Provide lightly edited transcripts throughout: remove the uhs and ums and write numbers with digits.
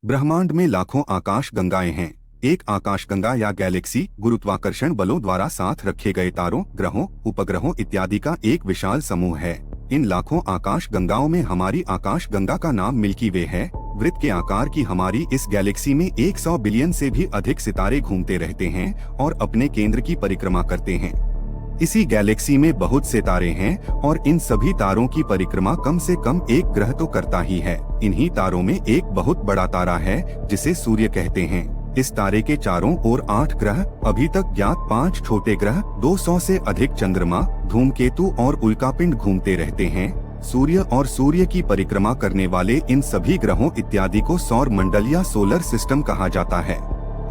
ब्रह्मांड में लाखों आकाश गंगाएं हैं। एक आकाशगंगा या गैलेक्सी गुरुत्वाकर्षण बलों द्वारा साथ रखे गए तारों, ग्रहों, उपग्रहों इत्यादि का एक विशाल समूह है। इन लाखों आकाश गंगाओं में हमारी आकाश गंगा का नाम मिल्की वे है। वृत्त के आकार की हमारी इस गैलेक्सी में 100 बिलियन से भी अधिक सितारे घूमते रहते हैं और अपने केंद्र की परिक्रमा करते हैं। इसी गैलेक्सी में बहुत से तारे हैं और इन सभी तारों की परिक्रमा कम से कम एक ग्रह तो करता ही है। इन्हीं तारों में एक बहुत बड़ा तारा है जिसे सूर्य कहते हैं। इस तारे के चारों ओर 8 ग्रह, अभी तक ज्ञात 5 छोटे ग्रह, 200 से अधिक चंद्रमा, धूमकेतु और उल्कापिंड घूमते रहते हैं। सूर्य और सूर्य की परिक्रमा करने वाले इन सभी ग्रहों इत्यादि को सौर मंडल या सोलर सिस्टम कहा जाता है।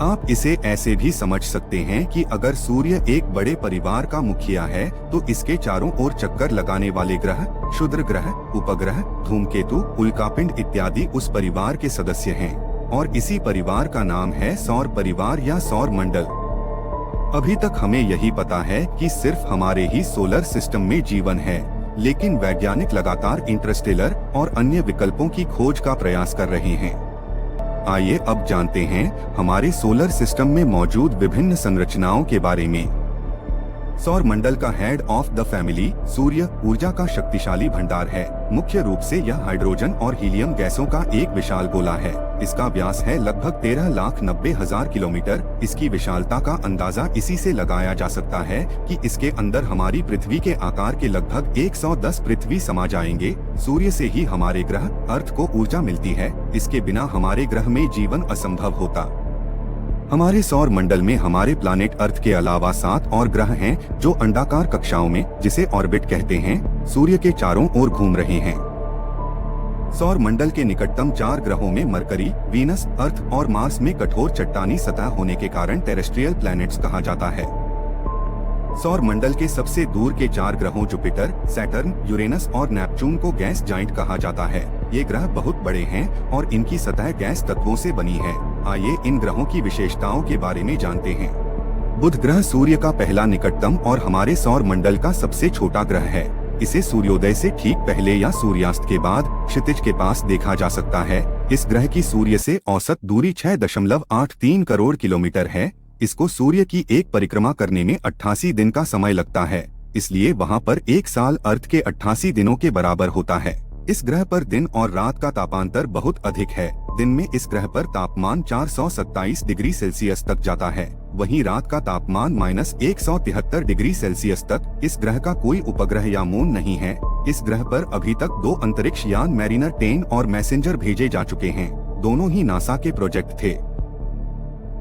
आप इसे ऐसे भी समझ सकते हैं कि अगर सूर्य एक बड़े परिवार का मुखिया है तो इसके चारों ओर चक्कर लगाने वाले ग्रह, क्षुद्र ग्रह, उपग्रह, धूमकेतु, उल्कापिंड इत्यादि उस परिवार के सदस्य हैं और इसी परिवार का नाम है सौर परिवार या सौर मंडल। अभी तक हमें यही पता है कि सिर्फ हमारे ही सोलर सिस्टम में जीवन है, लेकिन वैज्ञानिक लगातार इंटरस्टेलर और अन्य विकल्पों की खोज का प्रयास कर रहे हैं। आइए अब जानते हैं हमारे सोलर सिस्टम में मौजूद विभिन्न संरचनाओं के बारे में। सौर मंडल का हेड ऑफ द फैमिली सूर्य ऊर्जा का शक्तिशाली भंडार है। मुख्य रूप से यह हाइड्रोजन और हीलियम गैसों का एक विशाल गोला है। इसका व्यास है लगभग 13,90,000 किलोमीटर। इसकी विशालता का अंदाजा इसी से लगाया जा सकता है कि इसके अंदर हमारी पृथ्वी के आकार के लगभग 110 पृथ्वी समा जाएंगे। सूर्य से ही हमारे ग्रह अर्थ को ऊर्जा मिलती है। इसके बिना हमारे ग्रह में जीवन असंभव होता। हमारे सौर मंडल में हमारे प्लैनेट अर्थ के अलावा 7 और ग्रह हैं जो अंडाकार कक्षाओं में, जिसे ऑर्बिट कहते हैं, सूर्य के चारों ओर घूम रहे हैं। सौर मंडल के निकटतम 4 ग्रहों में मरकरी, वीनस, अर्थ और मार्स में कठोर चट्टानी सतह होने के कारण टेरेस्ट्रियल प्लैनेट्स कहा जाता है। सौर मंडल के सबसे दूर के 4 ग्रहों जुपिटर, सैटर्न, यूरेनस और नेपच्यून को गैस जाइंट कहा जाता है। ये ग्रह बहुत बड़े हैं और इनकी सतह गैस तत्वों से बनी है। आइए इन ग्रहों की विशेषताओं के बारे में जानते हैं। बुध ग्रह सूर्य का पहला निकटतम और हमारे सौर मंडल का सबसे छोटा ग्रह है। इसे सूर्योदय से ठीक पहले या सूर्यास्त के बाद क्षितिज के पास देखा जा सकता है। इस ग्रह की सूर्य से औसत दूरी 6.83 करोड़ किलोमीटर है। इसको सूर्य की एक परिक्रमा करने में 88 दिन का समय लगता है, इसलिए वहाँ पर एक साल अर्थ के 88 दिनों के बराबर होता है। इस ग्रह पर दिन और रात का तापांतर बहुत अधिक है। दिन में इस ग्रह पर तापमान 427 डिग्री सेल्सियस तक जाता है, वहीं रात का तापमान -173 डिग्री सेल्सियस तक। इस ग्रह का कोई उपग्रह या मून नहीं है। इस ग्रह पर अभी तक 2 अंतरिक्ष यान मैरिनर 10 और मैसेंजर भेजे जा चुके हैं। दोनों ही नासा के प्रोजेक्ट थे।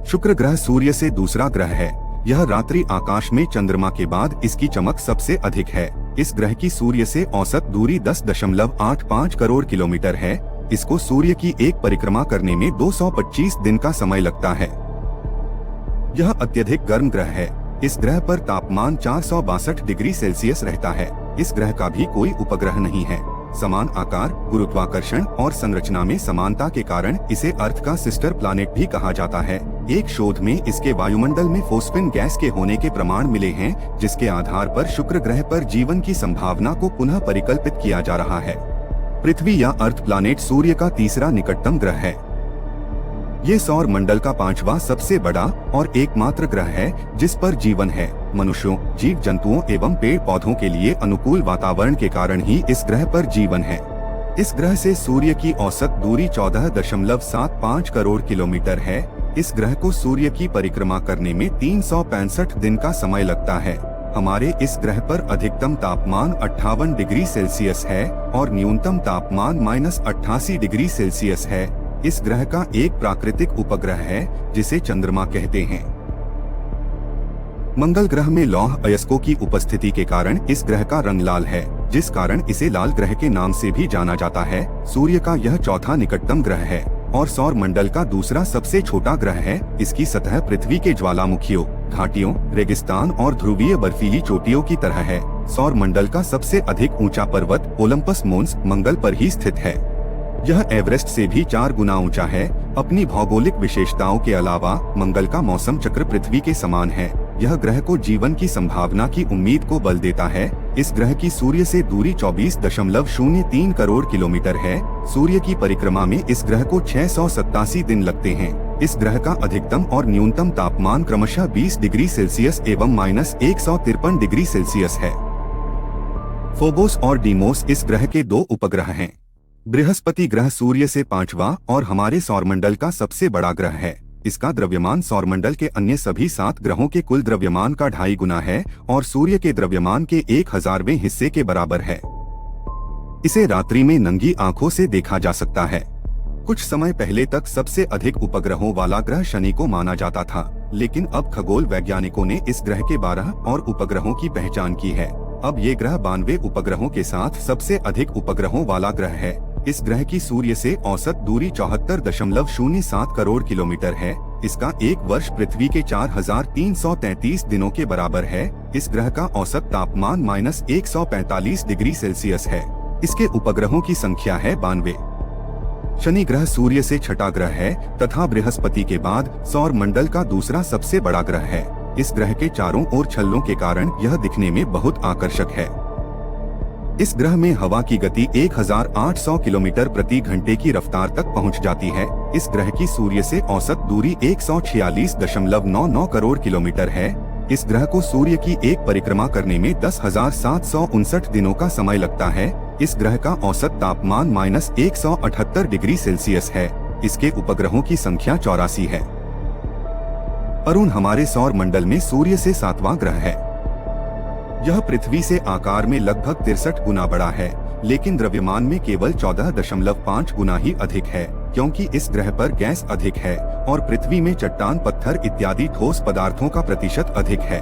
शुक्र ग्रह सूर्य से दूसरा ग्रह है। यह रात्रि आकाश में चंद्रमा के बाद इसकी चमक सबसे अधिक है। इस ग्रह की सूर्य से औसत दूरी 10.85 करोड़ किलोमीटर है। इसको सूर्य की एक परिक्रमा करने में 225 दिन का समय लगता है। यह अत्यधिक गर्म ग्रह है। इस ग्रह पर तापमान 462 डिग्री सेल्सियस रहता है। इस ग्रह का भी कोई उपग्रह नहीं है। समान आकार, गुरुत्वाकर्षण और संरचना में समानता के कारण इसे अर्थ का सिस्टर प्लैनेट भी कहा जाता है। एक शोध में इसके वायुमंडल में फोस्फिन गैस के होने के प्रमाण मिले हैं, जिसके आधार पर शुक्र ग्रह पर जीवन की संभावना को पुनः परिकल्पित किया जा रहा है। पृथ्वी या अर्थ प्लैनेट सूर्य का तीसरा निकटतम ग्रह है। ये सौर मंडल का 5वां सबसे बड़ा और एकमात्र ग्रह है जिस पर जीवन है। मनुष्यों, जीव जंतुओं एवं पेड़ पौधों के लिए अनुकूल वातावरण के कारण ही इस ग्रह पर जीवन है। इस ग्रह से सूर्य की औसत दूरी 14.75 करोड़ किलोमीटर है। इस ग्रह को सूर्य की परिक्रमा करने में 365 दिन का समय लगता है। हमारे इस ग्रह पर अधिकतम तापमान 58 डिग्री सेल्सियस है और न्यूनतम तापमान -88 डिग्री सेल्सियस है। इस ग्रह का एक प्राकृतिक उपग्रह है जिसे चंद्रमा कहते हैं। मंगल ग्रह में लौह अयस्कों की उपस्थिति के कारण इस ग्रह का रंग लाल है, जिस कारण इसे लाल ग्रह के नाम से भी जाना जाता है। सूर्य का यह चौथा निकटतम ग्रह है और सौर मंडल का दूसरा सबसे छोटा ग्रह है। इसकी सतह पृथ्वी के ज्वालामुखियों, घाटियों, रेगिस्तान और ध्रुवीय बर्फीली चोटियों की तरह है। सौर मंडल का सबसे अधिक ऊंचा पर्वत ओलंपस मोन्स मंगल पर ही स्थित है। यह एवरेस्ट से भी 4 गुना ऊंचा है। अपनी भौगोलिक विशेषताओं के अलावा मंगल का मौसम चक्र पृथ्वी के समान है। यह ग्रह को जीवन की संभावना की उम्मीद को बल देता है। इस ग्रह की सूर्य से दूरी 24.03 करोड़ किलोमीटर है। सूर्य की परिक्रमा में इस ग्रह को 687 दिन लगते हैं। इस ग्रह का अधिकतम और न्यूनतम तापमान क्रमशः 20 डिग्री सेल्सियस एवं -153 डिग्री सेल्सियस है। फोबोस और डीमोस इस ग्रह के 2 उपग्रह हैं। बृहस्पति ग्रह सूर्य से 5वां और हमारे सौरमंडल का सबसे बड़ा ग्रह है। इसका द्रव्यमान सौरमंडल के अन्य सभी 7 ग्रहों के कुल द्रव्यमान का 2.5 गुना है और सूर्य के द्रव्यमान के 1/1000वें हिस्से के बराबर है। इसे रात्रि में नंगी आंखों से देखा जा सकता है। कुछ समय पहले तक सबसे अधिक उपग्रहों वाला ग्रह शनि को माना जाता था, लेकिन अब खगोल वैज्ञानिकों ने इस ग्रह के 12 और उपग्रहों की पहचान की है। अब ये ग्रह 92 उपग्रहों के साथ सबसे अधिक उपग्रहों वाला ग्रह है। इस ग्रह की सूर्य से औसत दूरी 74.07 करोड़ किलोमीटर है। इसका एक वर्ष पृथ्वी के 4333 दिनों के बराबर है। इस ग्रह का औसत तापमान -145 डिग्री सेल्सियस है। इसके उपग्रहों की संख्या है 92। शनि ग्रह सूर्य से 6ठा ग्रह है तथा बृहस्पति के बाद सौर मंडल का दूसरा सबसे बड़ा ग्रह है। इस ग्रह के चारों ओर छल्लों के कारण यह दिखने में बहुत आकर्षक है। इस ग्रह में हवा की गति 1800 किलोमीटर प्रति घंटे की रफ्तार तक पहुंच जाती है। इस ग्रह की सूर्य से औसत दूरी 146.99 करोड़ किलोमीटर है। इस ग्रह को सूर्य की एक परिक्रमा करने में 10,759 दिनों का समय लगता है। इस ग्रह का औसत तापमान -178 डिग्री सेल्सियस है। इसके उपग्रहों की संख्या 84 है। अरुण हमारे सौर मंडल में सूर्य से 7वां ग्रह है। यह पृथ्वी से आकार में लगभग 63 गुना बड़ा है, लेकिन द्रव्यमान में केवल 14.5 गुना ही अधिक है, क्योंकि इस ग्रह पर गैस अधिक है और पृथ्वी में चट्टान, पत्थर इत्यादि ठोस पदार्थों का प्रतिशत अधिक है।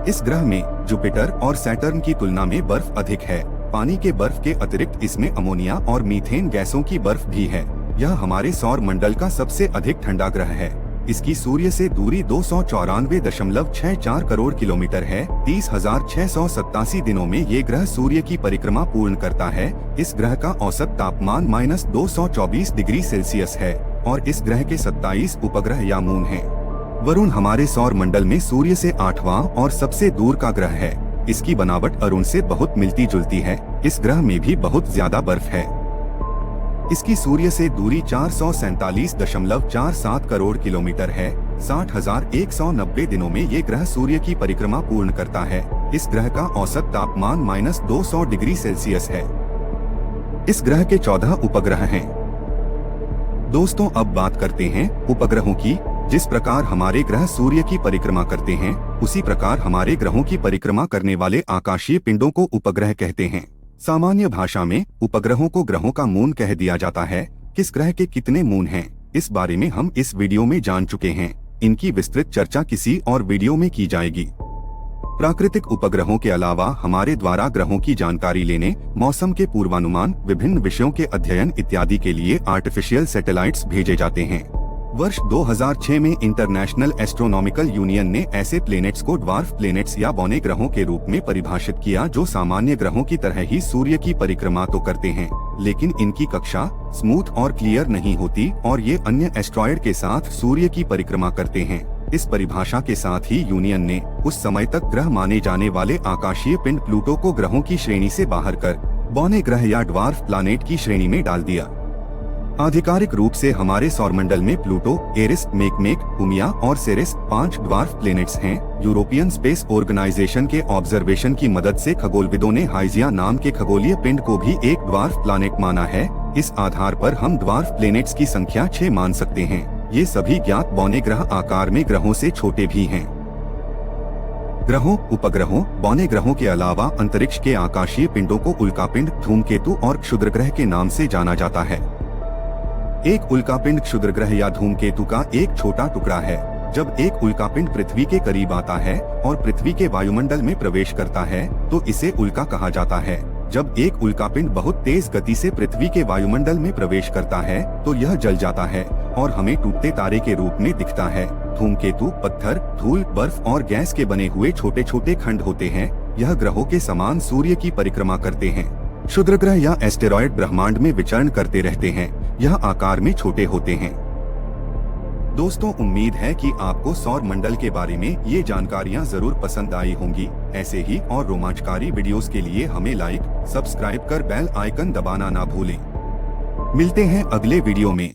इस ग्रह में जुपिटर और सैटर्न की तुलना में बर्फ अधिक है। पानी के बर्फ के अतिरिक्त इसमें अमोनिया और मीथेन गैसों की बर्फ भी है। यह हमारे सौर मंडल का सबसे अधिक ठंडा ग्रह है। इसकी सूर्य से दूरी 294.64 करोड़ किलोमीटर है। 30,687 दिनों में ये ग्रह सूर्य की परिक्रमा पूर्ण करता है। इस ग्रह का औसत तापमान -224 डिग्री सेल्सियस है और इस ग्रह के 27 उपग्रह या मून हैं। वरुण हमारे सौर मंडल में सूर्य से 8वां और सबसे दूर का ग्रह है। इसकी बनावट अरुण से बहुत मिलती जुलती है। इस ग्रह में भी बहुत ज्यादा बर्फ है। इसकी सूर्य से दूरी 447.47 करोड़ किलोमीटर है। 60,190 दिनों में ये ग्रह सूर्य की परिक्रमा पूर्ण करता है। इस ग्रह का औसत तापमान -200 डिग्री सेल्सियस है। इस ग्रह के 14 उपग्रह हैं। दोस्तों, अब बात करते हैं उपग्रहों की। जिस प्रकार हमारे ग्रह सूर्य की परिक्रमा करते हैं, उसी प्रकार हमारे ग्रहों की परिक्रमा करने वाले आकाशीय पिंडों को उपग्रह कहते हैं। सामान्य भाषा में उपग्रहों को ग्रहों का मून कह दिया जाता है। किस ग्रह के कितने मून हैं, इस बारे में हम इस वीडियो में जान चुके हैं। इनकी विस्तृत चर्चा किसी और वीडियो में की जाएगी। प्राकृतिक उपग्रहों के अलावा हमारे द्वारा ग्रहों की जानकारी लेने, मौसम के पूर्वानुमान, विभिन्न विषयों के अध्ययन इत्यादि के लिए आर्टिफिशियल सैटेलाइट्स भेजे जाते हैं। वर्ष 2006 में इंटरनेशनल एस्ट्रोनॉमिकल यूनियन ने ऐसे प्लेनेट्स को ड्वार्फ प्लेनेट्स या बौने ग्रहों के रूप में परिभाषित किया, जो सामान्य ग्रहों की तरह ही सूर्य की परिक्रमा तो करते हैं, लेकिन इनकी कक्षा स्मूथ और क्लियर नहीं होती और ये अन्य एस्ट्रॉयड के साथ सूर्य की परिक्रमा करते हैं। इस परिभाषा के साथ ही यूनियन ने उस समय तक ग्रह माने जाने वाले आकाशीय पिंड प्लूटो को ग्रहों की श्रेणी से बाहर कर बौने ग्रह या ड्वार्फ प्लैनेट की श्रेणी में डाल दिया। आधिकारिक रूप से हमारे सौरमंडल में प्लूटो, एरिस, मेकमेक, उमिया और सेरेस 5 ड्वार्फ प्लैनेट्स हैं। यूरोपियन स्पेस ऑर्गेनाइजेशन के ऑब्जर्वेशन की मदद से खगोलविदों ने हाइजिया नाम के खगोलीय पिंड को भी एक ड्वार्फ प्लैनेट माना है। इस आधार पर हम ड्वार्फ प्लैनेट्स की संख्या 6 मान सकते हैं। ये सभी ज्ञात बौने ग्रह आकार में ग्रहों से छोटे भी हैं। ग्रहों, उपग्रहों, बौने ग्रहों के अलावा अंतरिक्ष के आकाशीय पिंडों को उल्कापिंड, धूमकेतु और क्षुद्रग्रह के नाम से जाना जाता है। एक उल्कापिंड क्षुद्रग्रह या धूमकेतु का एक छोटा टुकड़ा है। जब एक उल्कापिंड पृथ्वी के करीब आता है और पृथ्वी के वायुमंडल में प्रवेश करता है तो इसे उल्का कहा जाता है। जब एक उल्कापिंड बहुत तेज गति से पृथ्वी के वायुमंडल में प्रवेश करता है तो यह जल जाता है और हमें टूटते तारे के रूप में दिखता है। धूमकेतु पत्थर, धूल, बर्फ और गैस के बने हुए छोटे छोटे खंड होते हैं। यह ग्रहों के समान सूर्य की परिक्रमा करते हैं। क्षुद्रग्रह या एस्टेरॉयड ब्रह्मांड में विचरण करते रहते हैं। यह आकार में छोटे होते हैं। दोस्तों, उम्मीद है कि आपको सौर मंडल के बारे में ये जानकारियाँ जरूर पसंद आई होंगी। ऐसे ही और रोमांचकारी वीडियोस के लिए हमें लाइक, सब्सक्राइब कर बेल आइकन दबाना ना भूलें। मिलते हैं अगले वीडियो में।